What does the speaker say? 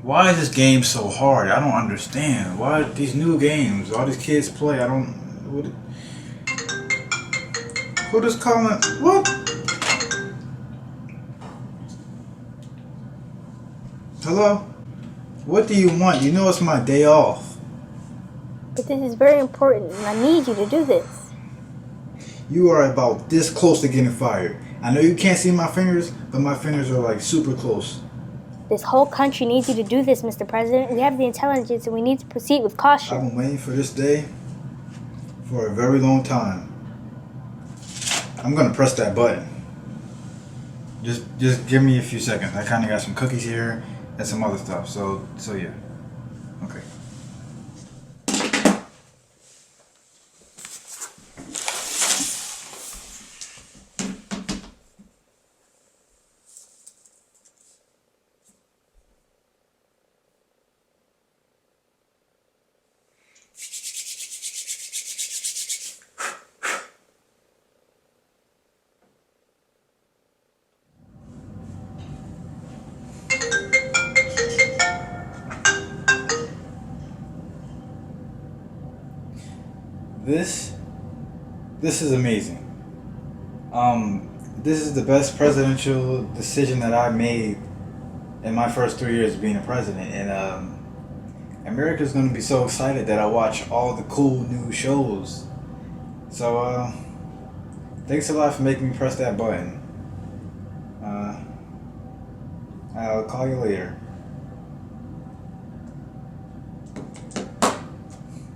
Why is this game so hard? I don't understand. Why these new games? All these kids play. I don't. What? Who just calling? What? Hello? What do you want? You know it's my day off. But this is very important, and I need you to do this. You are about this close to getting fired. I know you can't see my fingers, but my fingers are like super close. This whole country needs you to do this, Mr. President. We have the intelligence, and we need to proceed with caution. I've been waiting for this day for a very long time. I'm gonna press that button. Just give me a few seconds. I kind of got some cookies here and some other stuff. So yeah. Okay. This is amazing. This is the best presidential decision that I made in my first 3 years of being a president, and America's gonna be so excited that I watch all the cool new shows. So thanks a lot for making me press that button. I'll call you later.